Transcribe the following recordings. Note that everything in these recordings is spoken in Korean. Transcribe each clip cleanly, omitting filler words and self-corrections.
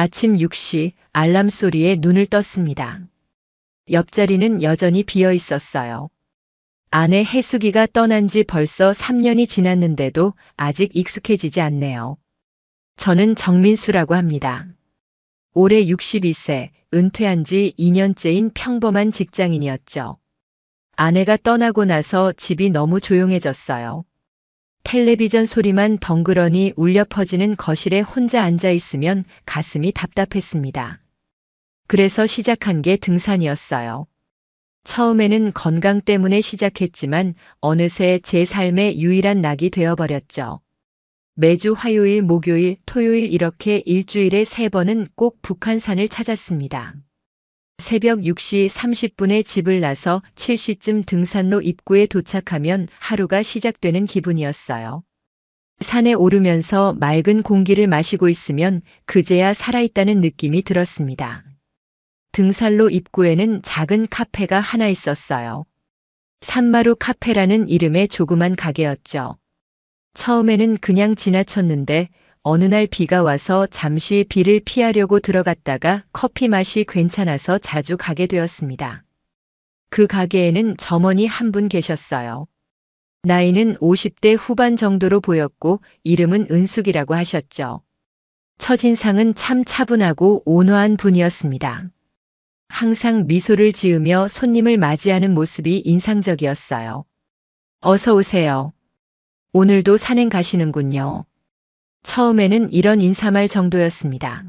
아침 6시 알람 소리에 눈을 떴습니다. 옆자리는 여전히 비어 있었어요. 아내 혜숙이가 떠난 지 벌써 3년이 지났는데도 아직 익숙해지지 않네요. 저는 정민수라고 합니다. 올해 62세, 은퇴한 지 2년째인 평범한 직장인이었죠. 아내가 떠나고 나서 집이 너무 조용해졌어요. 텔레비전 소리만 덩그러니 울려 퍼지는 거실에 혼자 앉아 있으면 가슴이 답답했습니다. 그래서 시작한 게 등산이었어요. 처음에는 건강 때문에 시작했지만 어느새 제 삶의 유일한 낙이 되어버렸죠. 매주 화요일, 목요일, 토요일 이렇게 일주일에 3번은 꼭 북한산을 찾았습니다. 새벽 6시 30분에 집을 나서 7시쯤 등산로 입구에 도착하면 하루가 시작되는 기분이었어요. 산에 오르면서 맑은 공기를 마시고 있으면 그제야 살아있다는 느낌이 들었습니다. 등산로 입구에는 작은 카페가 하나 있었어요. 산마루 카페라는 이름의 조그만 가게였죠. 처음에는 그냥 지나쳤는데 어느 날 비가 와서 잠시 비를 피하려고 들어갔다가 커피 맛이 괜찮아서 자주 가게 되었습니다. 그 가게에는 점원이 한 분 계셨어요. 나이는 50대 후반 정도로 보였고 이름은 은숙이라고 하셨죠. 첫인상은 참 차분하고 온화한 분이었습니다. 항상 미소를 지으며 손님을 맞이하는 모습이 인상적이었어요. 어서 오세요. 오늘도 산행 가시는군요. 처음에는 이런 인사말 정도였습니다.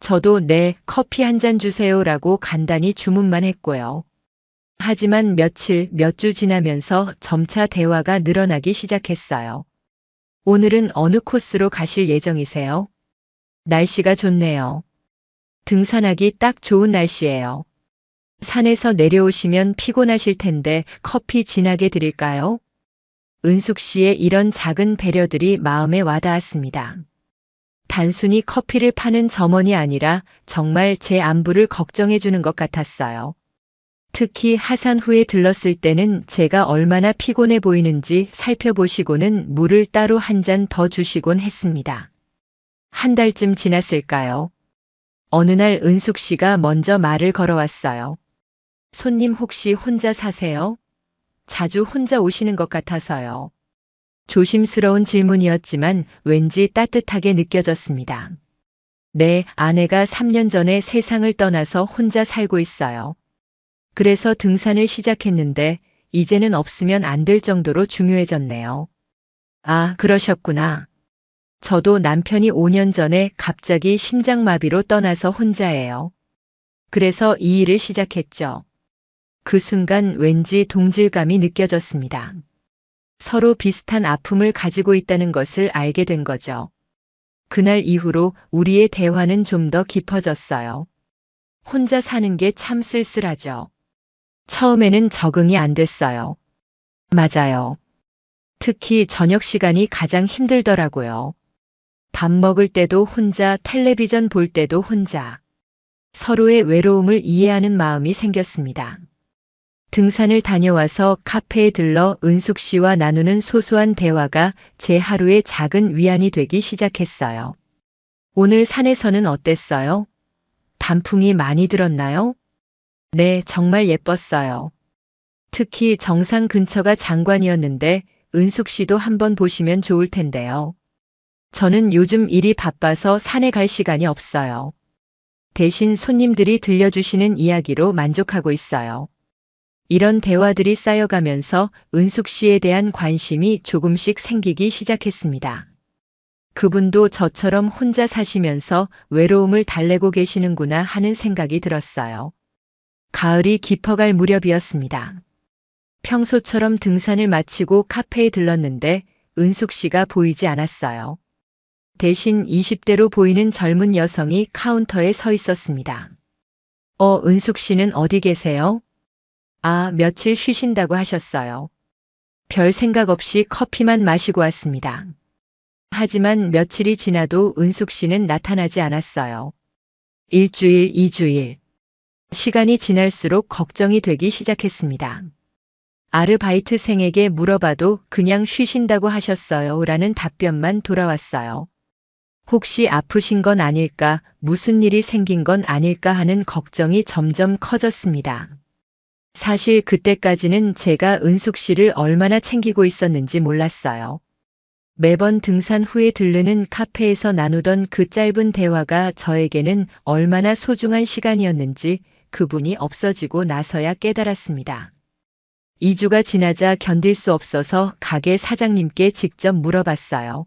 저도 네, 커피 한 잔 주세요라고 간단히 주문만 했고요. 하지만 며칠, 몇 주 지나면서 점차 대화가 늘어나기 시작했어요. 오늘은 어느 코스로 가실 예정이세요? 날씨가 좋네요. 등산하기 딱 좋은 날씨예요. 산에서 내려오시면 피곤하실 텐데 커피 진하게 드릴까요? 은숙 씨의 이런 작은 배려들이 마음에 와닿았습니다. 단순히 커피를 파는 점원이 아니라 정말 제 안부를 걱정해 주는 것 같았어요. 특히 하산 후에 들렀을 때는 제가 얼마나 피곤해 보이는지 살펴보시고는 물을 따로 한 잔 더 주시곤 했습니다. 한 달쯤 지났을까요? 어느 날 은숙 씨가 먼저 말을 걸어왔어요. 손님 혹시 혼자 사세요? 자주 혼자 오시는 것 같아서요. 조심스러운 질문이었지만 왠지 따뜻하게 느껴졌습니다. 네, 아내가 3년 전에 세상을 떠나서 혼자 살고 있어요. 그래서 등산을 시작했는데 이제는 없으면 안 될 정도로 중요해졌네요. 아, 그러셨구나. 저도 남편이 5년 전에 갑자기 심장마비로 떠나서 혼자예요. 그래서 이 일을 시작했죠. 그 순간 왠지 동질감이 느껴졌습니다. 서로 비슷한 아픔을 가지고 있다는 것을 알게 된 거죠. 그날 이후로 우리의 대화는 좀 더 깊어졌어요. 혼자 사는 게 참 쓸쓸하죠. 처음에는 적응이 안 됐어요. 맞아요. 특히 저녁 시간이 가장 힘들더라고요. 밥 먹을 때도 혼자, 텔레비전 볼 때도 혼자. 서로의 외로움을 이해하는 마음이 생겼습니다. 등산을 다녀와서 카페에 들러 은숙 씨와 나누는 소소한 대화가 제 하루의 작은 위안이 되기 시작했어요. 오늘 산에서는 어땠어요? 단풍이 많이 들었나요? 네, 정말 예뻤어요. 특히 정상 근처가 장관이었는데 은숙 씨도 한번 보시면 좋을 텐데요. 저는 요즘 일이 바빠서 산에 갈 시간이 없어요. 대신 손님들이 들려주시는 이야기로 만족하고 있어요. 이런 대화들이 쌓여가면서 은숙 씨에 대한 관심이 조금씩 생기기 시작했습니다. 그분도 저처럼 혼자 사시면서 외로움을 달래고 계시는구나 하는 생각이 들었어요. 가을이 깊어갈 무렵이었습니다. 평소처럼 등산을 마치고 카페에 들렀는데 은숙 씨가 보이지 않았어요. 대신 20대로 보이는 젊은 여성이 카운터에 서 있었습니다. 은숙 씨는 어디 계세요? 아, 며칠 쉬신다고 하셨어요. 별 생각 없이 커피만 마시고 왔습니다. 하지만 며칠이 지나도 은숙 씨는 나타나지 않았어요. 일주일, 2주일. 시간이 지날수록 걱정이 되기 시작했습니다. 아르바이트생에게 물어봐도 그냥 쉬신다고 하셨어요 라는 답변만 돌아왔어요. 혹시 아프신 건 아닐까, 무슨 일이 생긴 건 아닐까 하는 걱정이 점점 커졌습니다. 사실 그때까지는 제가 은숙 씨를 얼마나 챙기고 있었는지 몰랐어요. 매번 등산 후에 들르는 카페에서 나누던 그 짧은 대화가 저에게는 얼마나 소중한 시간이었는지 그분이 없어지고 나서야 깨달았습니다. 2주가 지나자 견딜 수 없어서 가게 사장님께 직접 물어봤어요.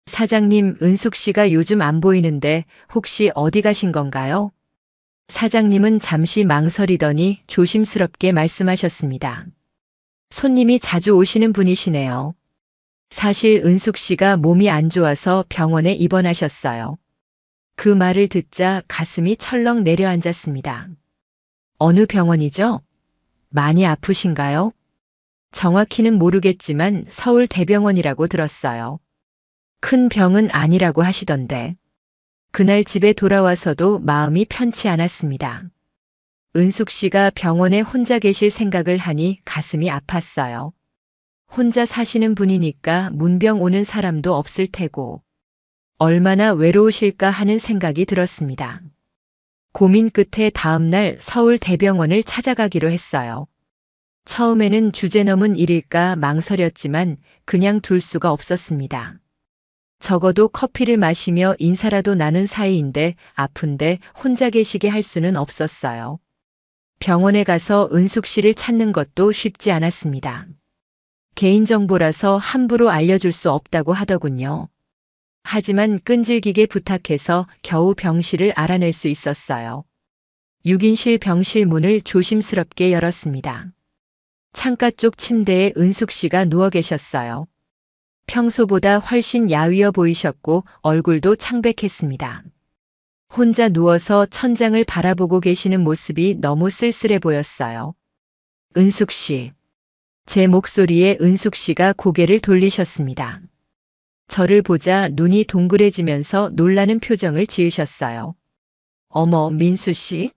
사장님, 은숙 씨가 요즘 안 보이는데 혹시 어디 가신 건가요? 사장님은 잠시 망설이더니 조심스럽게 말씀하셨습니다. 손님이 자주 오시는 분이시네요. 사실 은숙 씨가 몸이 안 좋아서 병원에 입원하셨어요. 그 말을 듣자 가슴이 철렁 내려앉았습니다. 어느 병원이죠? 많이 아프신가요? 정확히는 모르겠지만 서울 대병원이라고 들었어요. 큰 병은 아니라고 하시던데. 그날 집에 돌아와서도 마음이 편치 않았습니다. 은숙 씨가 병원에 혼자 계실 생각을 하니 가슴이 아팠어요. 혼자 사시는 분이니까 문병 오는 사람도 없을 테고 얼마나 외로우실까 하는 생각이 들었습니다. 고민 끝에 다음날 서울 대병원을 찾아가기로 했어요. 처음에는 주제넘은 일일까 망설였지만 그냥 둘 수가 없었습니다. 적어도 커피를 마시며 인사라도 나눈 사이인데 아픈데 혼자 계시게 할 수는 없었어요. 병원에 가서 은숙 씨를 찾는 것도 쉽지 않았습니다. 개인정보라서 함부로 알려줄 수 없다고 하더군요. 하지만 끈질기게 부탁해서 겨우 병실을 알아낼 수 있었어요. 6인실 병실 문을 조심스럽게 열었습니다. 창가 쪽 침대에 은숙 씨가 누워 계셨어요. 평소보다 훨씬 야위어 보이셨고 얼굴도 창백했습니다. 혼자 누워서 천장을 바라보고 계시는 모습이 너무 쓸쓸해 보였어요. 은숙 씨. 제 목소리에 은숙 씨가 고개를 돌리셨습니다. 저를 보자 눈이 동그래지면서 놀라는 표정을 지으셨어요. 어머, 민수 씨?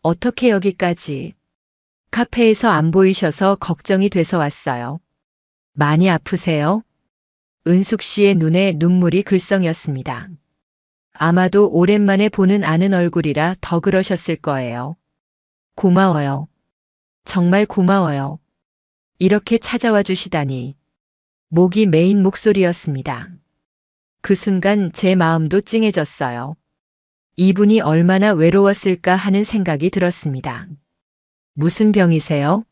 어떻게 여기까지? 카페에서 안 보이셔서 걱정이 돼서 왔어요. 많이 아프세요? 은숙 씨의 눈에 눈물이 글썽였습니다. 아마도 오랜만에 보는 아는 얼굴이라 더 그러셨을 거예요. 고마워요. 정말 고마워요. 이렇게 찾아와 주시다니. 목이 메인 목소리였습니다. 그 순간 제 마음도 찡해졌어요. 이분이 얼마나 외로웠을까 하는 생각이 들었습니다. 무슨 병이세요?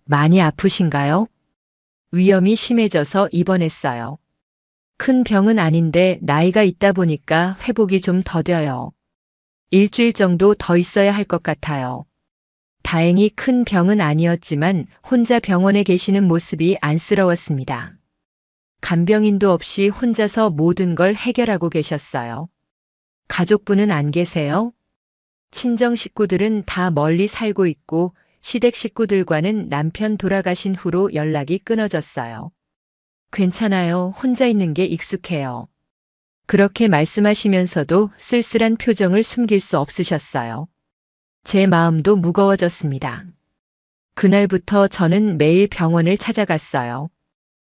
많이 아프신가요? 위염이 심해져서 입원했어요. 큰 병은 아닌데 나이가 있다 보니까 회복이 좀 더뎌요. 일주일 정도 더 있어야 할 것 같아요. 다행히 큰 병은 아니었지만 혼자 병원에 계시는 모습이 안쓰러웠습니다. 간병인도 없이 혼자서 모든 걸 해결하고 계셨어요. 가족분은 안 계세요? 친정 식구들은 다 멀리 살고 있고 시댁 식구들과는 남편 돌아가신 후로 연락이 끊어졌어요. 괜찮아요. 혼자 있는 게 익숙해요. 그렇게 말씀하시면서도 쓸쓸한 표정을 숨길 수 없으셨어요. 제 마음도 무거워졌습니다. 그날부터 저는 매일 병원을 찾아갔어요.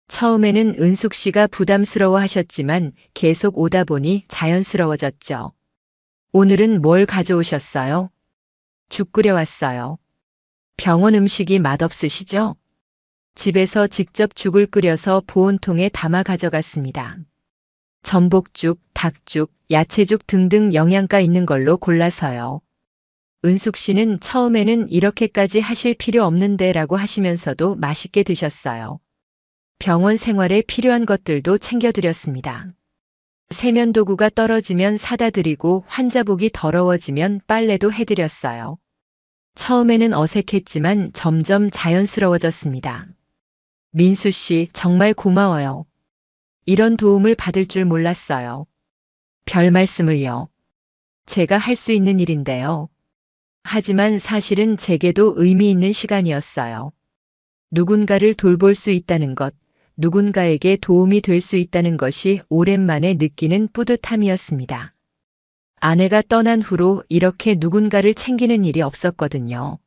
처음에는 은숙 씨가 부담스러워 하셨지만 계속 오다 보니 자연스러워졌죠. 오늘은 뭘 가져오셨어요? 죽 끓여왔어요. 병원 음식이 맛없으시죠? 집에서 직접 죽을 끓여서 보온통에 담아 가져갔습니다. 전복죽, 닭죽, 야채죽 등등 영양가 있는 걸로 골라서요. 은숙 씨는 처음에는 이렇게까지 하실 필요 없는데 라고 하시면서도 맛있게 드셨어요. 병원 생활에 필요한 것들도 챙겨드렸습니다. 세면도구가 떨어지면 사다 드리고 환자복이 더러워지면 빨래도 해드렸어요. 처음에는 어색했지만 점점 자연스러워졌습니다. 민수 씨, 정말 고마워요. 이런 도움을 받을 줄 몰랐어요. 별 말씀을요. 제가 할 수 있는 일인데요. 하지만 사실은 제게도 의미 있는 시간이었어요. 누군가를 돌볼 수 있다는 것, 누군가에게 도움이 될 수 있다는 것이 오랜만에 느끼는 뿌듯함이었습니다. 아내가 떠난 후로 이렇게 누군가를 챙기는 일이 없었거든요.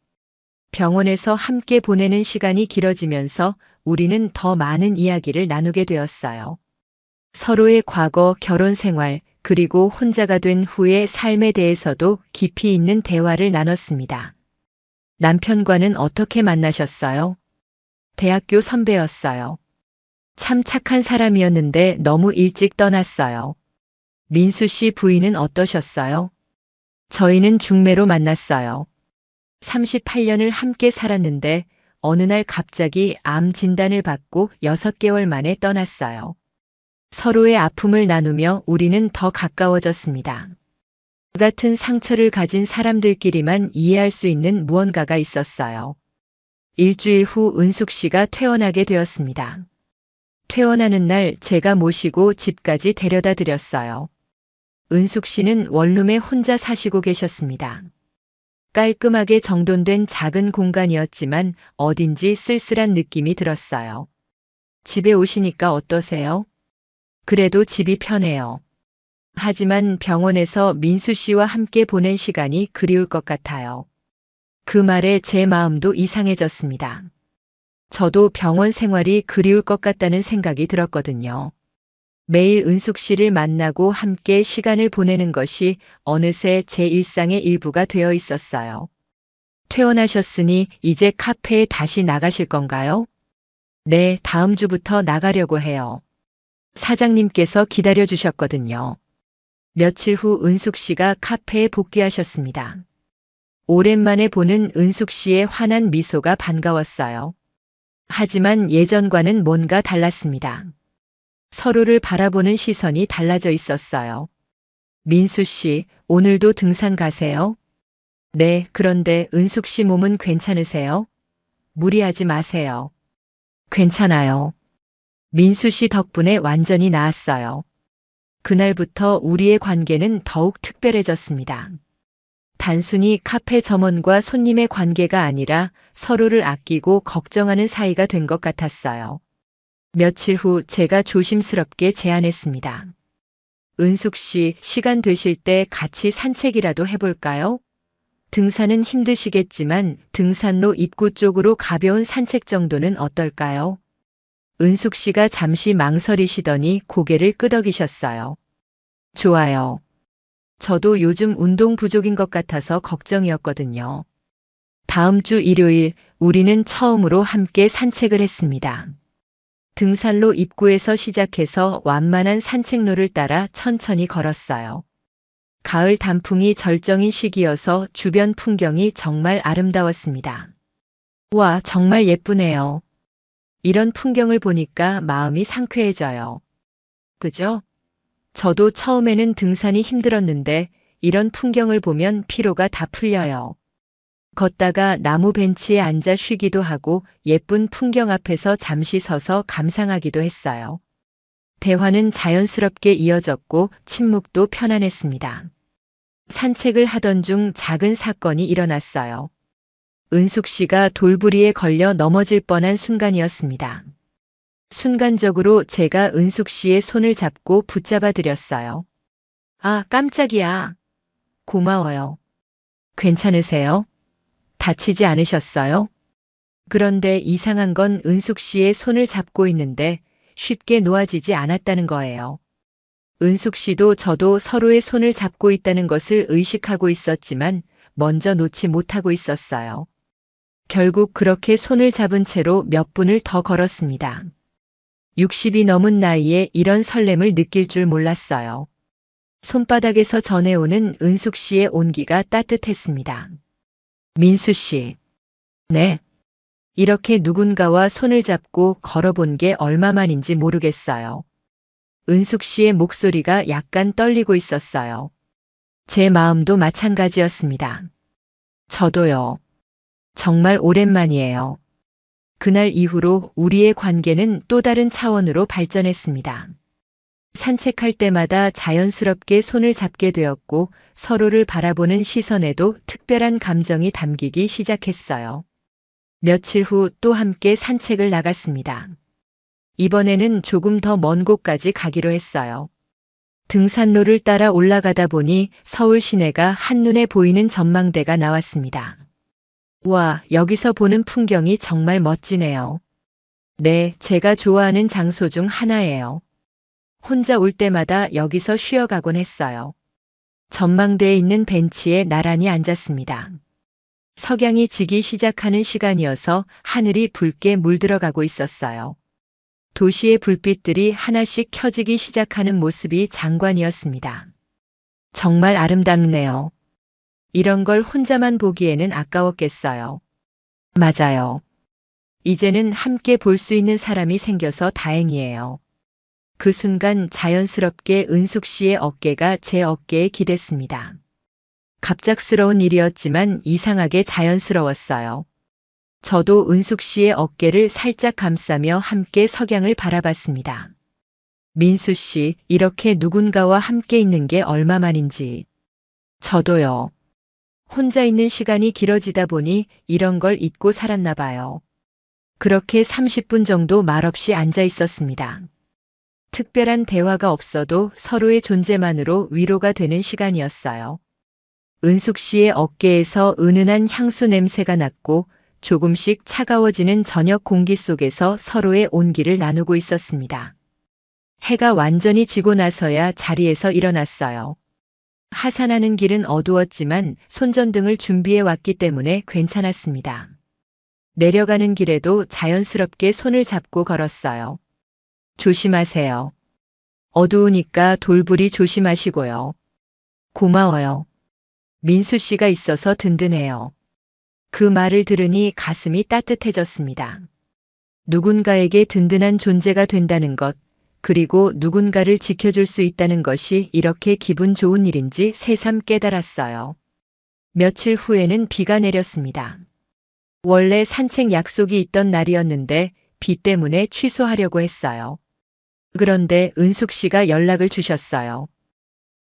병원에서 함께 보내는 시간이 길어지면서 우리는 더 많은 이야기를 나누게 되었어요. 서로의 과거, 결혼 생활, 그리고 혼자가 된 후의 삶에 대해서도 깊이 있는 대화를 나눴습니다. 남편과는 어떻게 만나셨어요? 대학교 선배였어요. 참 착한 사람이었는데 너무 일찍 떠났어요. 민수 씨 부인은 어떠셨어요? 저희는 중매로 만났어요. 38년을 함께 살았는데 어느 날 갑자기 암 진단을 받고 6개월 만에 떠났어요. 서로의 아픔을 나누며 우리는 더 가까워졌습니다. 그 같은 상처를 가진 사람들끼리만 이해할 수 있는 무언가가 있었어요. 일주일 후 은숙 씨가 퇴원하게 되었습니다. 퇴원하는 날 제가 모시고 집까지 데려다 드렸어요. 은숙 씨는 원룸에 혼자 사시고 계셨습니다. 깔끔하게 정돈된 작은 공간이었지만 어딘지 쓸쓸한 느낌이 들었어요. 집에 오시니까 어떠세요? 그래도 집이 편해요. 하지만 병원에서 민수 씨와 함께 보낸 시간이 그리울 것 같아요. 그 말에 제 마음도 이상해졌습니다. 저도 병원 생활이 그리울 것 같다는 생각이 들었거든요. 매일 은숙 씨를 만나고 함께 시간을 보내는 것이 어느새 제 일상의 일부가 되어 있었어요. 퇴원하셨으니 이제 카페에 다시 나가실 건가요? 네, 다음 주부터 나가려고 해요. 사장님께서 기다려 주셨거든요. 며칠 후 은숙 씨가 카페에 복귀하셨습니다. 오랜만에 보는 은숙 씨의 환한 미소가 반가웠어요. 하지만 예전과는 뭔가 달랐습니다. 서로를 바라보는 시선이 달라져 있었어요. 민수 씨, 오늘도 등산 가세요? 네, 그런데 은숙 씨 몸은 괜찮으세요? 무리하지 마세요. 괜찮아요. 민수 씨 덕분에 완전히 나았어요. 그날부터 우리의 관계는 더욱 특별해졌습니다. 단순히 카페 점원과 손님의 관계가 아니라 서로를 아끼고 걱정하는 사이가 된 것 같았어요. 며칠 후 제가 조심스럽게 제안했습니다. 은숙 씨, 시간 되실 때 같이 산책이라도 해볼까요? 등산은 힘드시겠지만 등산로 입구 쪽으로 가벼운 산책 정도는 어떨까요? 은숙 씨가 잠시 망설이시더니 고개를 끄덕이셨어요. 좋아요. 저도 요즘 운동 부족인 것 같아서 걱정이었거든요. 다음 주 일요일 우리는 처음으로 함께 산책을 했습니다. 등산로 입구에서 시작해서 완만한 산책로를 따라 천천히 걸었어요. 가을 단풍이 절정인 시기여서 주변 풍경이 정말 아름다웠습니다. 와, 정말 예쁘네요. 이런 풍경을 보니까 마음이 상쾌해져요. 그죠? 저도 처음에는 등산이 힘들었는데 이런 풍경을 보면 피로가 다 풀려요. 걷다가 나무 벤치에 앉아 쉬기도 하고 예쁜 풍경 앞에서 잠시 서서 감상하기도 했어요. 대화는 자연스럽게 이어졌고 침묵도 편안했습니다. 산책을 하던 중 작은 사건이 일어났어요. 은숙 씨가 돌부리에 걸려 넘어질 뻔한 순간이었습니다. 순간적으로 제가 은숙 씨의 손을 잡고 붙잡아 드렸어요. 아, 깜짝이야. 고마워요. 괜찮으세요? 다치지 않으셨어요? 그런데 이상한 건 은숙 씨의 손을 잡고 있는데 쉽게 놓아지지 않았다는 거예요. 은숙 씨도 저도 서로의 손을 잡고 있다는 것을 의식하고 있었지만 먼저 놓지 못하고 있었어요. 결국 그렇게 손을 잡은 채로 몇 분을 더 걸었습니다. 60이 넘은 나이에 이런 설렘을 느낄 줄 몰랐어요. 손바닥에서 전해오는 은숙 씨의 온기가 따뜻했습니다. 민수 씨. 네. 이렇게 누군가와 손을 잡고 걸어본 게 얼마만인지 모르겠어요. 은숙 씨의 목소리가 약간 떨리고 있었어요. 제 마음도 마찬가지였습니다. 저도요. 정말 오랜만이에요. 그날 이후로 우리의 관계는 또 다른 차원으로 발전했습니다. 산책할 때마다 자연스럽게 손을 잡게 되었고 서로를 바라보는 시선에도 특별한 감정이 담기기 시작했어요. 며칠 후 또 함께 산책을 나갔습니다. 이번에는 조금 더 먼 곳까지 가기로 했어요. 등산로를 따라 올라가다 보니 서울 시내가 한눈에 보이는 전망대가 나왔습니다. 와, 여기서 보는 풍경이 정말 멋지네요. 네, 제가 좋아하는 장소 중 하나예요. 혼자 올 때마다 여기서 쉬어가곤 했어요. 전망대에 있는 벤치에 나란히 앉았습니다. 석양이 지기 시작하는 시간이어서 하늘이 붉게 물들어가고 있었어요. 도시의 불빛들이 하나씩 켜지기 시작하는 모습이 장관이었습니다. 정말 아름답네요. 이런 걸 혼자만 보기에는 아까웠겠어요. 맞아요. 이제는 함께 볼 수 있는 사람이 생겨서 다행이에요. 그 순간 자연스럽게 은숙 씨의 어깨가 제 어깨에 기댔습니다. 갑작스러운 일이었지만 이상하게 자연스러웠어요. 저도 은숙 씨의 어깨를 살짝 감싸며 함께 석양을 바라봤습니다. 민수 씨, 이렇게 누군가와 함께 있는 게 얼마만인지. 저도요. 혼자 있는 시간이 길어지다 보니 이런 걸 잊고 살았나 봐요. 그렇게 30분 정도 말없이 앉아 있었습니다. 특별한 대화가 없어도 서로의 존재만으로 위로가 되는 시간이었어요. 은숙 씨의 어깨에서 은은한 향수 냄새가 났고 조금씩 차가워지는 저녁 공기 속에서 서로의 온기를 나누고 있었습니다. 해가 완전히 지고 나서야 자리에서 일어났어요. 하산하는 길은 어두웠지만 손전등을 준비해 왔기 때문에 괜찮았습니다. 내려가는 길에도 자연스럽게 손을 잡고 걸었어요. 조심하세요. 어두우니까 돌부리 조심하시고요. 고마워요. 민수 씨가 있어서 든든해요. 그 말을 들으니 가슴이 따뜻해졌습니다. 누군가에게 든든한 존재가 된다는 것, 그리고 누군가를 지켜줄 수 있다는 것이 이렇게 기분 좋은 일인지 새삼 깨달았어요. 며칠 후에는 비가 내렸습니다. 원래 산책 약속이 있던 날이었는데 비 때문에 취소하려고 했어요. 그런데 은숙 씨가 연락을 주셨어요.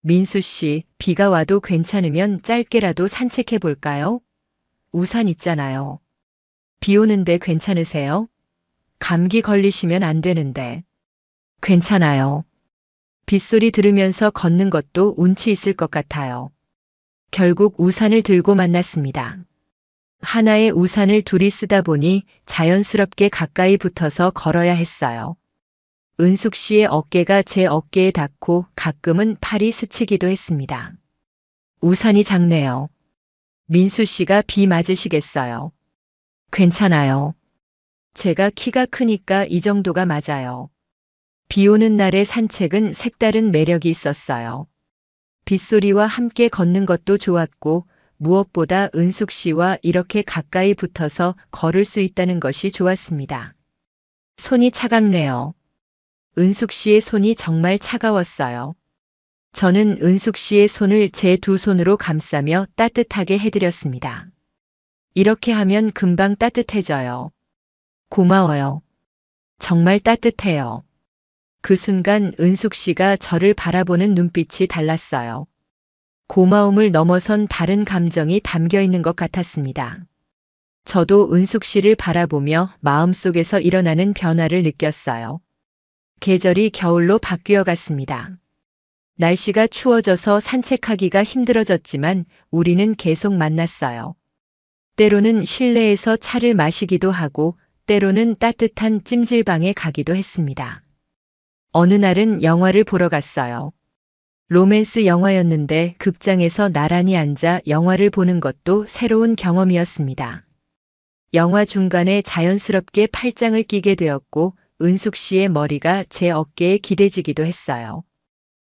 민수 씨, 비가 와도 괜찮으면 짧게라도 산책해 볼까요? 우산 있잖아요. 비 오는데 괜찮으세요? 감기 걸리시면 안 되는데. 괜찮아요. 빗소리 들으면서 걷는 것도 운치 있을 것 같아요. 결국 우산을 들고 만났습니다. 하나의 우산을 둘이 쓰다 보니 자연스럽게 가까이 붙어서 걸어야 했어요. 은숙 씨의 어깨가 제 어깨에 닿고 가끔은 팔이 스치기도 했습니다. 우산이 작네요. 민수 씨가 비 맞으시겠어요? 괜찮아요. 제가 키가 크니까 이 정도가 맞아요. 비 오는 날의 산책은 색다른 매력이 있었어요. 빗소리와 함께 걷는 것도 좋았고 무엇보다 은숙 씨와 이렇게 가까이 붙어서 걸을 수 있다는 것이 좋았습니다. 손이 차갑네요. 은숙 씨의 손이 정말 차가웠어요. 저는 은숙 씨의 손을 제 두 손으로 감싸며 따뜻하게 해드렸습니다. 이렇게 하면 금방 따뜻해져요. 고마워요. 정말 따뜻해요. 그 순간 은숙 씨가 저를 바라보는 눈빛이 달랐어요. 고마움을 넘어선 다른 감정이 담겨 있는 것 같았습니다. 저도 은숙 씨를 바라보며 마음속에서 일어나는 변화를 느꼈어요. 계절이 겨울로 바뀌어 갔습니다. 날씨가 추워져서 산책하기가 힘들어졌지만 우리는 계속 만났어요. 때로는 실내에서 차를 마시기도 하고 때로는 따뜻한 찜질방에 가기도 했습니다. 어느 날은 영화를 보러 갔어요. 로맨스 영화였는데 극장에서 나란히 앉아 영화를 보는 것도 새로운 경험이었습니다. 영화 중간에 자연스럽게 팔짱을 끼게 되었고 은숙 씨의 머리가 제 어깨에 기대지기도 했어요.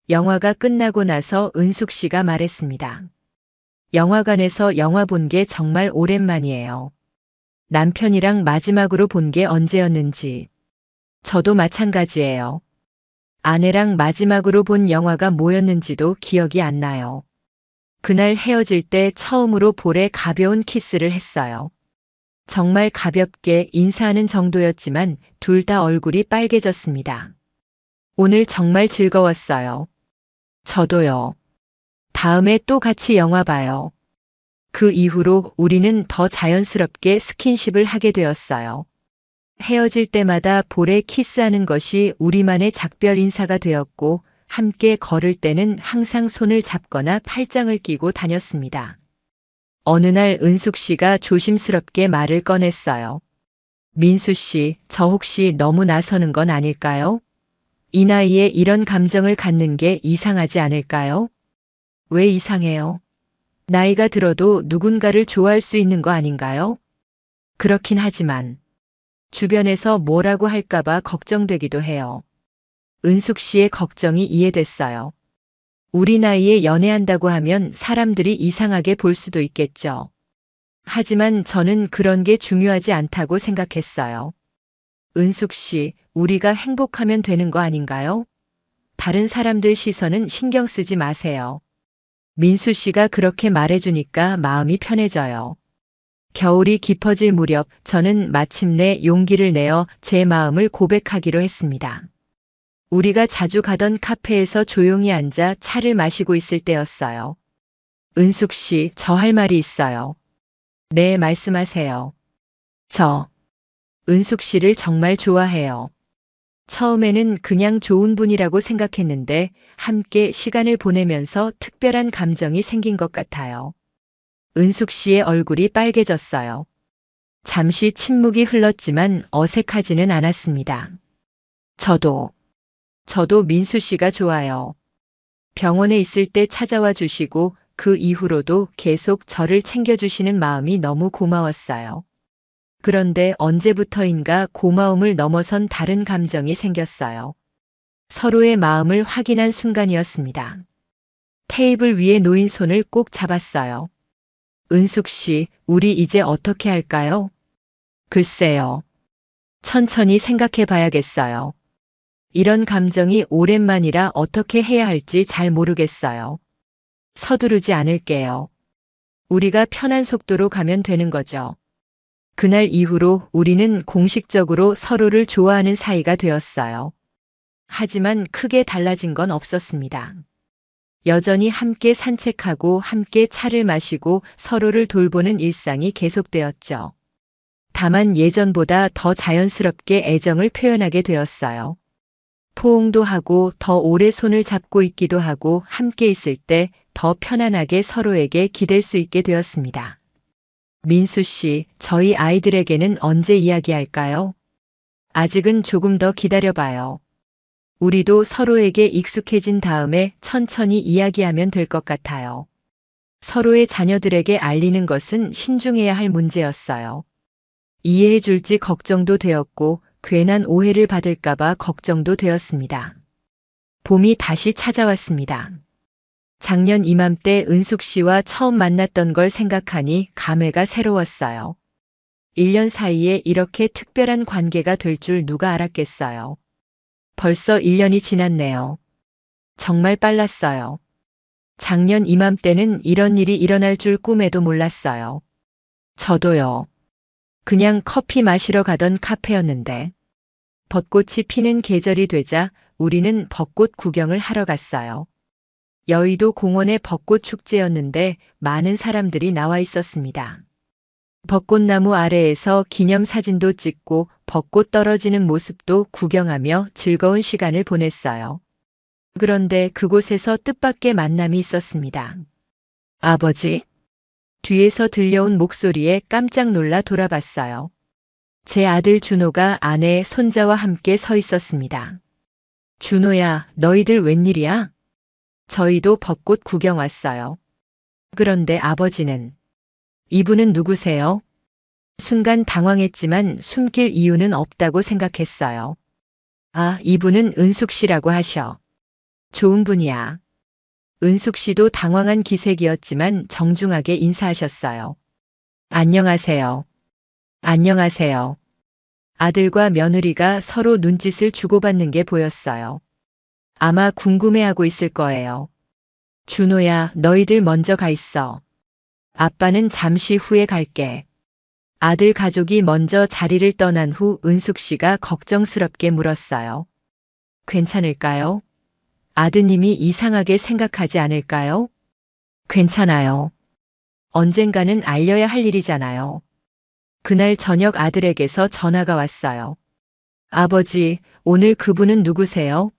영화가 끝나고 나서 은숙 씨가 말했습니다. 영화관에서 영화 본 게 정말 오랜만이에요. 남편이랑 마지막으로 본 게 언제였는지. 저도 마찬가지예요. 아내랑 마지막으로 본 영화가 뭐였는지도 기억이 안 나요. 그날 헤어질 때 처음으로 볼에 가벼운 키스를 했어요. 정말 가볍게 인사하는 정도였지만 둘 다 얼굴이 빨개졌습니다. 오늘 정말 즐거웠어요. 저도요. 다음에 또 같이 영화 봐요. 그 이후로 우리는 더 자연스럽게 스킨십을 하게 되었어요. 헤어질 때마다 볼에 키스하는 것이 우리만의 작별 인사가 되었고 함께 걸을 때는 항상 손을 잡거나 팔짱을 끼고 다녔습니다. 어느 날 은숙 씨가 조심스럽게 말을 꺼냈어요. 민수 씨, 저 혹시 너무 나서는 건 아닐까요? 이 나이에 이런 감정을 갖는 게 이상하지 않을까요? 왜 이상해요? 나이가 들어도 누군가를 좋아할 수 있는 거 아닌가요? 그렇긴 하지만 주변에서 뭐라고 할까봐 걱정되기도 해요. 은숙 씨의 걱정이 이해됐어요. 우리 나이에 연애한다고 하면 사람들이 이상하게 볼 수도 있겠죠. 하지만 저는 그런 게 중요하지 않다고 생각했어요. 은숙 씨, 우리가 행복하면 되는 거 아닌가요? 다른 사람들 시선은 신경 쓰지 마세요. 민수 씨가 그렇게 말해주니까 마음이 편해져요. 겨울이 깊어질 무렵 저는 마침내 용기를 내어 제 마음을 고백하기로 했습니다. 우리가 자주 가던 카페에서 조용히 앉아 차를 마시고 있을 때였어요. 은숙 씨, 저 할 말이 있어요. 네, 말씀하세요. 저, 은숙 씨를 정말 좋아해요. 처음에는 그냥 좋은 분이라고 생각했는데 함께 시간을 보내면서 특별한 감정이 생긴 것 같아요. 은숙 씨의 얼굴이 빨개졌어요. 잠시 침묵이 흘렀지만 어색하지는 않았습니다. 저도 민수 씨가 좋아요. 병원에 있을 때 찾아와 주시고 그 이후로도 계속 저를 챙겨주시는 마음이 너무 고마웠어요. 그런데 언제부터인가 고마움을 넘어선 다른 감정이 생겼어요. 서로의 마음을 확인한 순간이었습니다. 테이블 위에 놓인 손을 꼭 잡았어요. 은숙 씨, 우리 이제 어떻게 할까요? 글쎄요. 천천히 생각해 봐야겠어요. 이런 감정이 오랜만이라 어떻게 해야 할지 잘 모르겠어요. 서두르지 않을게요. 우리가 편한 속도로 가면 되는 거죠. 그날 이후로 우리는 공식적으로 서로를 좋아하는 사이가 되었어요. 하지만 크게 달라진 건 없었습니다. 여전히 함께 산책하고 함께 차를 마시고 서로를 돌보는 일상이 계속되었죠. 다만 예전보다 더 자연스럽게 애정을 표현하게 되었어요. 포옹도 하고 더 오래 손을 잡고 있기도 하고 함께 있을 때 더 편안하게 서로에게 기댈 수 있게 되었습니다. 민수 씨, 저희 아이들에게는 언제 이야기할까요? 아직은 조금 더 기다려봐요. 우리도 서로에게 익숙해진 다음에 천천히 이야기하면 될 것 같아요. 서로의 자녀들에게 알리는 것은 신중해야 할 문제였어요. 이해해 줄지 걱정도 되었고 괜한 오해를 받을까봐 걱정도 되었습니다. 봄이 다시 찾아왔습니다. 작년 이맘때 은숙 씨와 처음 만났던 걸 생각하니 감회가 새로웠어요. 1년 사이에 이렇게 특별한 관계가 될 줄 누가 알았겠어요. 벌써 1년이 지났네요. 정말 빨랐어요. 작년 이맘때는 이런 일이 일어날 줄 꿈에도 몰랐어요. 저도요. 그냥 커피 마시러 가던 카페였는데 벚꽃이 피는 계절이 되자 우리는 벚꽃 구경을 하러 갔어요. 여의도 공원의 벚꽃 축제였는데 많은 사람들이 나와 있었습니다. 벚꽃나무 아래에서 기념사진도 찍고 벚꽃 떨어지는 모습도 구경하며 즐거운 시간을 보냈어요. 그런데 그곳에서 뜻밖의 만남이 있었습니다. 아버지? 뒤에서 들려온 목소리에 깜짝 놀라 돌아봤어요. 제 아들 준호가 아내 손자와 함께 서 있었습니다. 준호야, 너희들 웬일이야? 저희도 벚꽃 구경 왔어요. 그런데 아버지는 이분은 누구세요? 순간 당황했지만 숨길 이유는 없다고 생각했어요. 아, 이분은 은숙 씨라고 하셔. 좋은 분이야. 은숙 씨도 당황한 기색이었지만 정중하게 인사하셨어요. 안녕하세요. 안녕하세요. 아들과 며느리가 서로 눈짓을 주고받는 게 보였어요. 아마 궁금해하고 있을 거예요. 준호야, 너희들 먼저 가 있어. 아빠는 잠시 후에 갈게. 아들 가족이 먼저 자리를 떠난 후 은숙 씨가 걱정스럽게 물었어요. 괜찮을까요? 아드님이 이상하게 생각하지 않을까요? 괜찮아요. 언젠가는 알려야 할 일이잖아요. 그날 저녁 아들에게서 전화가 왔어요. 아버지, 오늘 그분은 누구세요?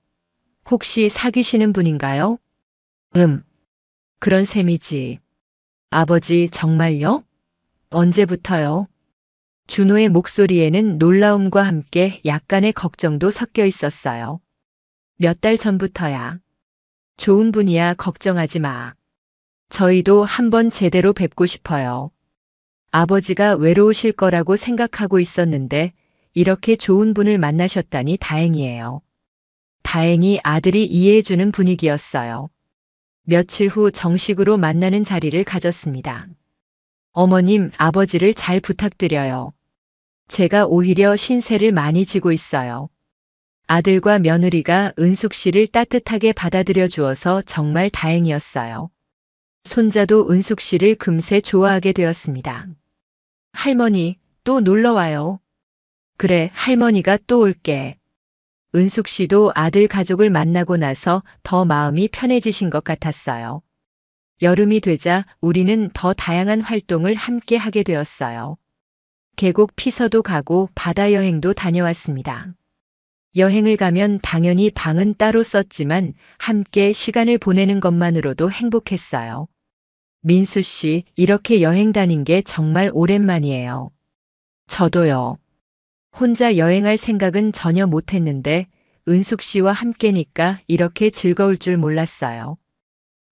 혹시 사귀시는 분인가요? 그런 셈이지. 아버지, 정말요? 언제부터요? 준호의 목소리에는 놀라움과 함께 약간의 걱정도 섞여 있었어요. 몇 달 전부터야. 좋은 분이야, 걱정하지 마. 저희도 한번 제대로 뵙고 싶어요. 아버지가 외로우실 거라고 생각하고 있었는데 이렇게 좋은 분을 만나셨다니 다행이에요. 다행히 아들이 이해해주는 분위기였어요. 며칠 후 정식으로 만나는 자리를 가졌습니다. 어머님, 아버지를 잘 부탁드려요. 제가 오히려 신세를 많이 지고 있어요. 아들과 며느리가 은숙 씨를 따뜻하게 받아들여 주어서 정말 다행이었어요. 손자도 은숙 씨를 금세 좋아하게 되었습니다. 할머니, 또 놀러 와요. 그래, 할머니가 또 올게. 은숙 씨도 아들 가족을 만나고 나서 더 마음이 편해지신 것 같았어요. 여름이 되자 우리는 더 다양한 활동을 함께 하게 되었어요. 계곡 피서도 가고 바다 여행도 다녀왔습니다. 여행을 가면 당연히 방은 따로 썼지만 함께 시간을 보내는 것만으로도 행복했어요. 민수 씨, 이렇게 여행 다닌 게 정말 오랜만이에요. 저도요. 혼자 여행할 생각은 전혀 못했는데 은숙 씨와 함께니까 이렇게 즐거울 줄 몰랐어요.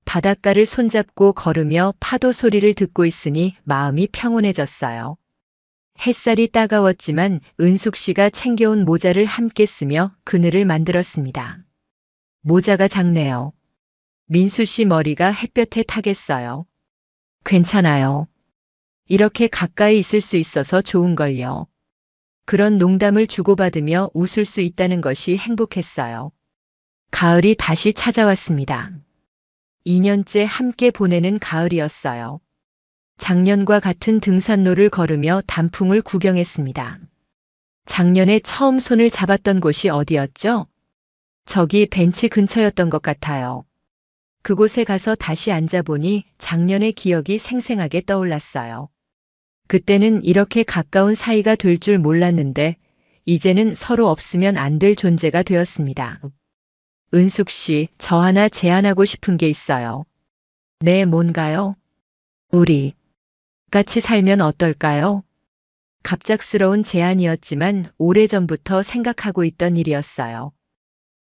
바닷가를 손잡고 걸으며 파도 소리를 듣고 있으니 마음이 평온해졌어요. 햇살이 따가웠지만 은숙 씨가 챙겨온 모자를 함께 쓰며 그늘을 만들었습니다. 모자가 작네요. 민수 씨 머리가 햇볕에 타겠어요. 괜찮아요. 이렇게 가까이 있을 수 있어서 좋은걸요. 그런 농담을 주고받으며 웃을 수 있다는 것이 행복했어요. 가을이 다시 찾아왔습니다. 2년째 함께 보내는 가을이었어요. 작년과 같은 등산로를 걸으며 단풍을 구경했습니다. 작년에 처음 손을 잡았던 곳이 어디였죠? 저기 벤치 근처였던 것 같아요. 그곳에 가서 다시 앉아보니 작년의 기억이 생생하게 떠올랐어요. 그때는 이렇게 가까운 사이가 될 줄 몰랐는데 이제는 서로 없으면 안 될 존재가 되었습니다. 은숙 씨, 저 하나 제안하고 싶은 게 있어요. 네, 뭔가요? 우리 같이 살면 어떨까요? 갑작스러운 제안이었지만 오래전부터 생각하고 있던 일이었어요.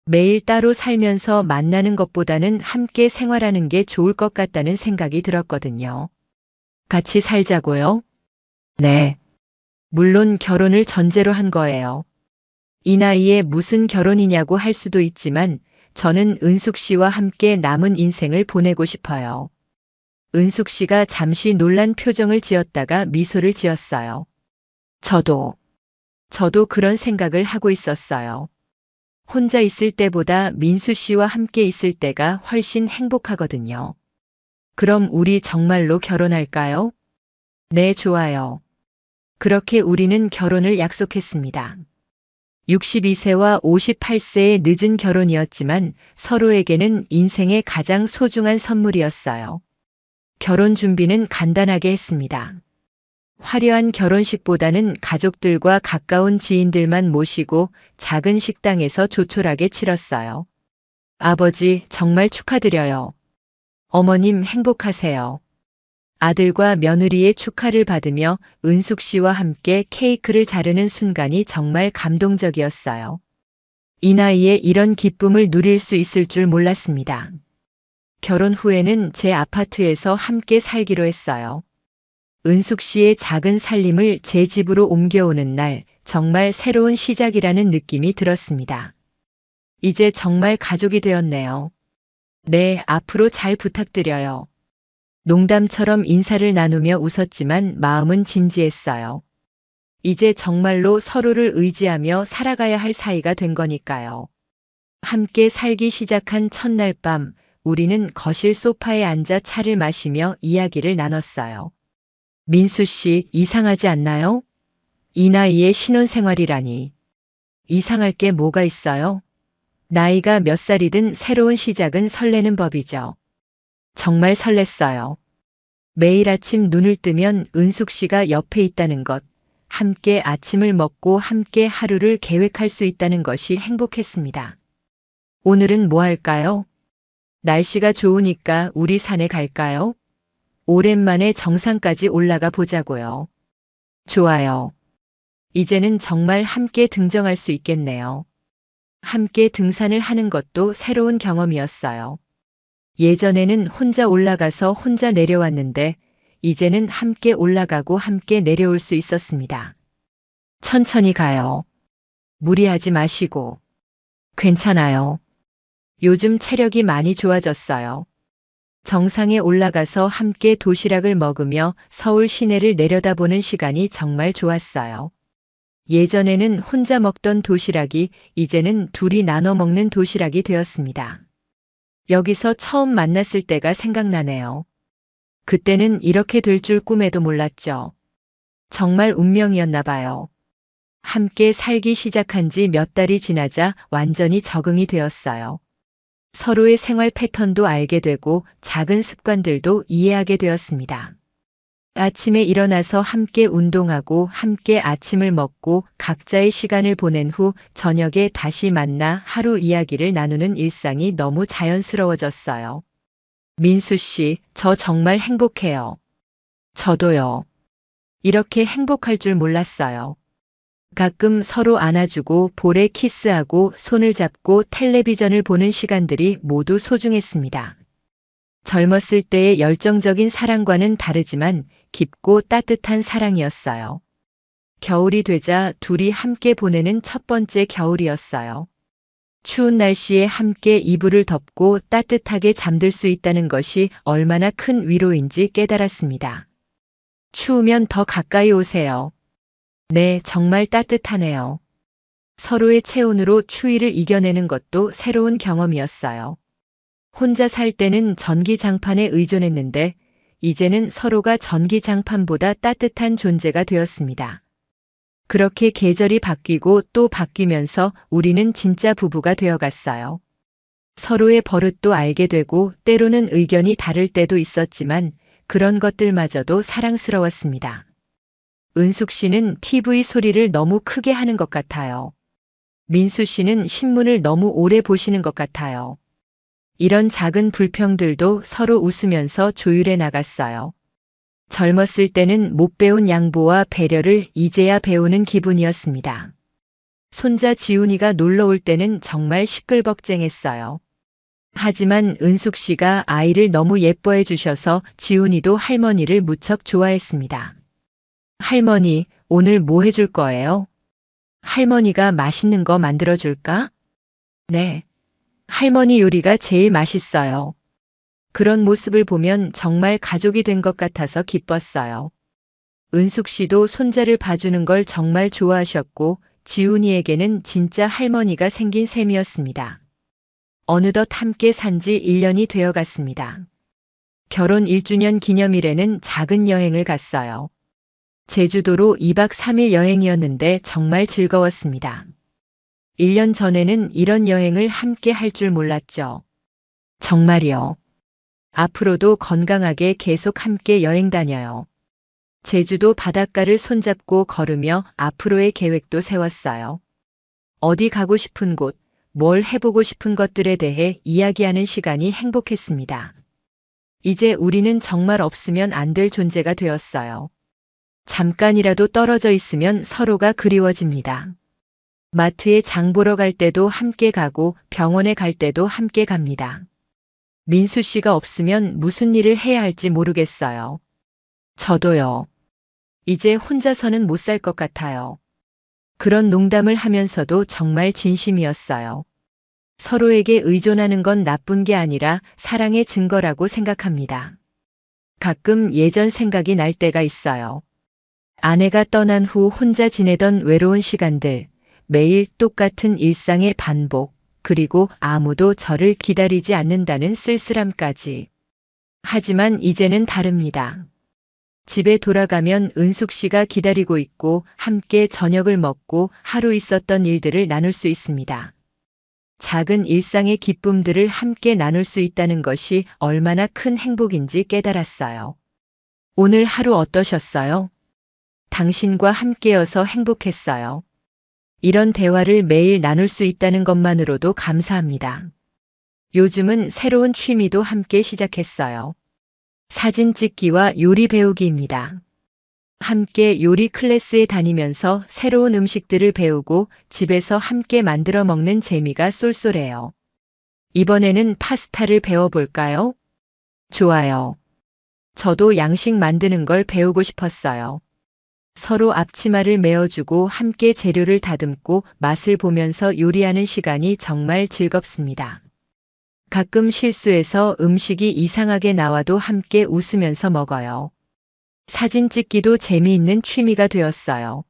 매일 따로 살면서 만나는 것보다는 함께 생활하는 게 좋을 것 같다는 생각이 들었거든요. 같이 살자고요? 네. 물론 결혼을 전제로 한 거예요. 이 나이에 무슨 결혼이냐고 할 수도 있지만 저는 은숙 씨와 함께 남은 인생을 보내고 싶어요. 은숙 씨가 잠시 놀란 표정을 지었다가 미소를 지었어요. 저도 그런 생각을 하고 있었어요. 혼자 있을 때보다 민수 씨와 함께 있을 때가 훨씬 행복하거든요. 그럼 우리 정말로 결혼할까요? 네, 좋아요. 그렇게 우리는 결혼을 약속했습니다. 62세와 58세의 늦은 결혼이었지만 서로에게는 인생의 가장 소중한 선물이었어요. 결혼 준비는 간단하게 했습니다. 화려한 결혼식보다는 가족들과 가까운 지인들만 모시고 작은 식당에서 조촐하게 치렀어요. 아버지, 정말 축하드려요. 어머님, 행복하세요. 아들과 며느리의 축하를 받으며 은숙 씨와 함께 케이크를 자르는 순간이 정말 감동적이었어요. 이 나이에 이런 기쁨을 누릴 수 있을 줄 몰랐습니다. 결혼 후에는 제 아파트에서 함께 살기로 했어요. 은숙 씨의 작은 살림을 제 집으로 옮겨오는 날, 정말 새로운 시작이라는 느낌이 들었습니다. 이제 정말 가족이 되었네요. 네, 앞으로 잘 부탁드려요. 농담처럼 인사를 나누며 웃었지만 마음은 진지했어요. 이제 정말로 서로를 의지하며 살아가야 할 사이가 된 거니까요. 함께 살기 시작한 첫날 밤, 우리는 거실 소파에 앉아 차를 마시며 이야기를 나눴어요. 민수 씨, 이상하지 않나요? 이 나이에 신혼생활이라니. 이상할 게 뭐가 있어요? 나이가 몇 살이든 새로운 시작은 설레는 법이죠. 정말 설렜어요. 매일 아침 눈을 뜨면 은숙 씨가 옆에 있다는 것, 함께 아침을 먹고 함께 하루를 계획할 수 있다는 것이 행복했습니다. 오늘은 뭐 할까요? 날씨가 좋으니까 우리 산에 갈까요? 오랜만에 정상까지 올라가 보자고요. 좋아요. 이제는 정말 함께 등정할 수 있겠네요. 함께 등산을 하는 것도 새로운 경험이었어요. 예전에는 혼자 올라가서 혼자 내려왔는데 이제는 함께 올라가고 함께 내려올 수 있었습니다. 천천히 가요. 무리하지 마시고. 괜찮아요. 요즘 체력이 많이 좋아졌어요. 정상에 올라가서 함께 도시락을 먹으며 서울 시내를 내려다보는 시간이 정말 좋았어요. 예전에는 혼자 먹던 도시락이 이제는 둘이 나눠 먹는 도시락이 되었습니다. 여기서 처음 만났을 때가 생각나네요. 그때는 이렇게 될 줄 꿈에도 몰랐죠. 정말 운명이었나 봐요. 함께 살기 시작한 지 몇 달이 지나자 완전히 적응이 되었어요. 서로의 생활 패턴도 알게 되고 작은 습관들도 이해하게 되었습니다. 아침에 일어나서 함께 운동하고 함께 아침을 먹고 각자의 시간을 보낸 후 저녁에 다시 만나 하루 이야기를 나누는 일상이 너무 자연스러워졌어요. 민수 씨, 저 정말 행복해요. 저도요. 이렇게 행복할 줄 몰랐어요. 가끔 서로 안아주고 볼에 키스하고 손을 잡고 텔레비전을 보는 시간들이 모두 소중했습니다. 젊었을 때의 열정적인 사랑과는 다르지만 깊고 따뜻한 사랑이었어요. 겨울이 되자 둘이 함께 보내는 첫 번째 겨울이었어요. 추운 날씨에 함께 이불을 덮고 따뜻하게 잠들 수 있다는 것이 얼마나 큰 위로인지 깨달았습니다. 추우면 더 가까이 오세요. 네, 정말 따뜻하네요. 서로의 체온으로 추위를 이겨내는 것도 새로운 경험이었어요. 혼자 살 때는 전기장판에 의존했는데 이제는 서로가 전기장판보다 따뜻한 존재가 되었습니다. 그렇게 계절이 바뀌고 또 바뀌면서 우리는 진짜 부부가 되어갔어요. 서로의 버릇도 알게 되고 때로는 의견이 다를 때도 있었지만 그런 것들마저도 사랑스러웠습니다. 은숙 씨는 TV 소리를 너무 크게 하는 것 같아요. 민수 씨는 신문을 너무 오래 보시는 것 같아요. 이런 작은 불평들도 서로 웃으면서 조율해 나갔어요. 젊었을 때는 못 배운 양보와 배려를 이제야 배우는 기분이었습니다. 손자 지훈이가 놀러 올 때는 정말 시끌벅쟁했어요. 하지만 은숙 씨가 아이를 너무 예뻐해 주셔서 지훈이도 할머니를 무척 좋아했습니다. 할머니, 오늘 뭐 해줄 거예요? 할머니가 맛있는 거 만들어 줄까? 네. 할머니 요리가 제일 맛있어요. 그런 모습을 보면 정말 가족이 된 것 같아서 기뻤어요. 은숙 씨도 손자를 봐주는 걸 정말 좋아하셨고 지훈이에게는 진짜 할머니가 생긴 셈이었습니다. 어느덧 함께 산 지 1년이 되어 갔습니다. 결혼 1주년 기념일에는 작은 여행을 갔어요. 제주도로 2박 3일 여행이었는데 정말 즐거웠습니다. 1년 전에는 이런 여행을 함께 할 줄 몰랐죠. 정말이요. 앞으로도 건강하게 계속 함께 여행 다녀요. 제주도 바닷가를 손잡고 걸으며 앞으로의 계획도 세웠어요. 어디 가고 싶은 곳, 뭘 해보고 싶은 것들에 대해 이야기하는 시간이 행복했습니다. 이제 우리는 정말 없으면 안 될 존재가 되었어요. 잠깐이라도 떨어져 있으면 서로가 그리워집니다. 마트에 장 보러 갈 때도 함께 가고 병원에 갈 때도 함께 갑니다. 민수 씨가 없으면 무슨 일을 해야 할지 모르겠어요. 저도요. 이제 혼자서는 못 살 것 같아요. 그런 농담을 하면서도 정말 진심이었어요. 서로에게 의존하는 건 나쁜 게 아니라 사랑의 증거라고 생각합니다. 가끔 예전 생각이 날 때가 있어요. 아내가 떠난 후 혼자 지내던 외로운 시간들, 매일 똑같은 일상의 반복, 그리고 아무도 저를 기다리지 않는다는 쓸쓸함까지. 하지만 이제는 다릅니다. 집에 돌아가면 은숙 씨가 기다리고 있고 함께 저녁을 먹고 하루 있었던 일들을 나눌 수 있습니다. 작은 일상의 기쁨들을 함께 나눌 수 있다는 것이 얼마나 큰 행복인지 깨달았어요. 오늘 하루 어떠셨어요? 당신과 함께여서 행복했어요. 이런 대화를 매일 나눌 수 있다는 것만으로도 감사합니다. 요즘은 새로운 취미도 함께 시작했어요. 사진 찍기와 요리 배우기입니다. 함께 요리 클래스에 다니면서 새로운 음식들을 배우고 집에서 함께 만들어 먹는 재미가 쏠쏠해요. 이번에는 파스타를 배워볼까요? 좋아요. 저도 양식 만드는 걸 배우고 싶었어요. 서로 앞치마를 메어주고 함께 재료를 다듬고 맛을 보면서 요리하는 시간이 정말 즐겁습니다. 가끔 실수해서 음식이 이상하게 나와도 함께 웃으면서 먹어요. 사진 찍기도 재미있는 취미가 되었어요.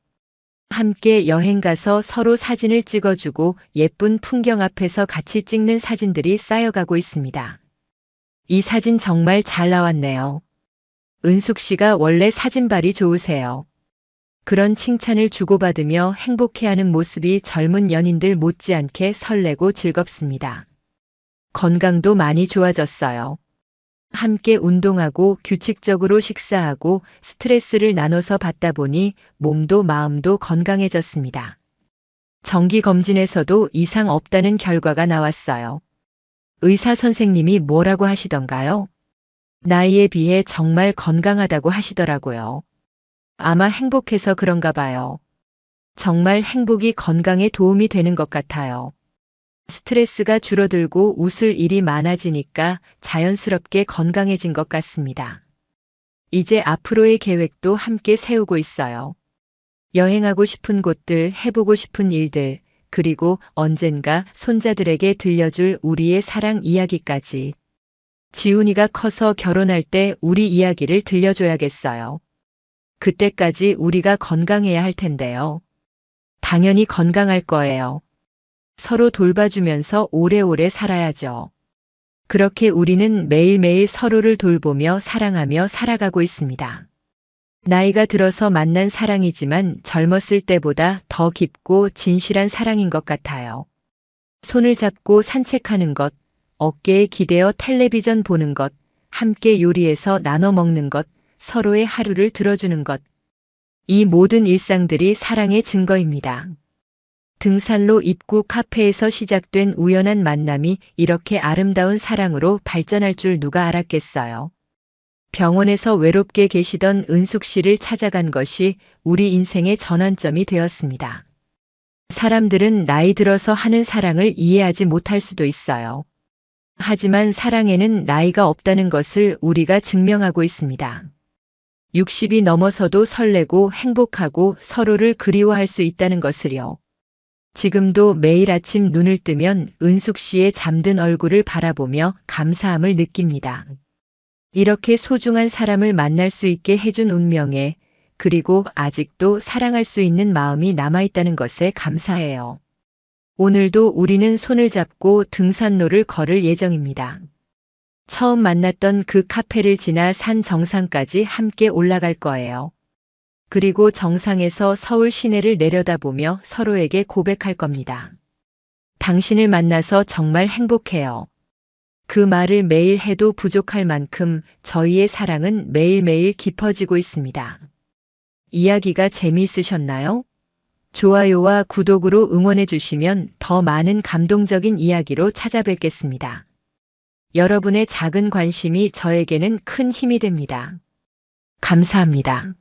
함께 여행 가서 서로 사진을 찍어주고 예쁜 풍경 앞에서 같이 찍는 사진들이 쌓여가고 있습니다. 이 사진 정말 잘 나왔네요. 은숙 씨가 원래 사진발이 좋으세요. 그런 칭찬을 주고받으며 행복해하는 모습이 젊은 연인들 못지않게 설레고 즐겁습니다. 건강도 많이 좋아졌어요. 함께 운동하고 규칙적으로 식사하고 스트레스를 나눠서 받다 보니 몸도 마음도 건강해졌습니다. 정기검진에서도 이상 없다는 결과가 나왔어요. 의사 선생님이 뭐라고 하시던가요? 나이에 비해 정말 건강하다고 하시더라고요. 아마 행복해서 그런가 봐요. 정말 행복이 건강에 도움이 되는 것 같아요. 스트레스가 줄어들고 웃을 일이 많아지니까 자연스럽게 건강해진 것 같습니다. 이제 앞으로의 계획도 함께 세우고 있어요. 여행하고 싶은 곳들, 해보고 싶은 일들, 그리고 언젠가 손자들에게 들려줄 우리의 사랑 이야기까지. 지훈이가 커서 결혼할 때 우리 이야기를 들려줘야겠어요. 그때까지 우리가 건강해야 할 텐데요. 당연히 건강할 거예요. 서로 돌봐주면서 오래오래 살아야죠. 그렇게 우리는 매일매일 서로를 돌보며 사랑하며 살아가고 있습니다. 나이가 들어서 만난 사랑이지만 젊었을 때보다 더 깊고 진실한 사랑인 것 같아요. 손을 잡고 산책하는 것, 어깨에 기대어 텔레비전 보는 것, 함께 요리해서 나눠 먹는 것, 서로의 하루를 들어주는 것. 이 모든 일상들이 사랑의 증거입니다. 등산로 입구 카페에서 시작된 우연한 만남이 이렇게 아름다운 사랑으로 발전할 줄 누가 알았겠어요. 병원에서 외롭게 계시던 은숙 씨를 찾아간 것이 우리 인생의 전환점이 되었습니다. 사람들은 나이 들어서 하는 사랑을 이해하지 못할 수도 있어요. 하지만 사랑에는 나이가 없다는 것을 우리가 증명하고 있습니다. 60이 넘어서도 설레고 행복하고 서로를 그리워할 수 있다는 것을요. 지금도 매일 아침 눈을 뜨면 은숙 씨의 잠든 얼굴을 바라보며 감사함을 느낍니다. 이렇게 소중한 사람을 만날 수 있게 해준 운명에, 그리고 아직도 사랑할 수 있는 마음이 남아있다는 것에 감사해요. 오늘도 우리는 손을 잡고 등산로를 걸을 예정입니다. 처음 만났던 그 카페를 지나 산 정상까지 함께 올라갈 거예요. 그리고 정상에서 서울 시내를 내려다보며 서로에게 고백할 겁니다. 당신을 만나서 정말 행복해요. 그 말을 매일 해도 부족할 만큼 저희의 사랑은 매일매일 깊어지고 있습니다. 이야기가 재미있으셨나요? 좋아요와 구독으로 응원해 주시면 더 많은 감동적인 이야기로 찾아뵙겠습니다. 여러분의 작은 관심이 저에게는 큰 힘이 됩니다. 감사합니다.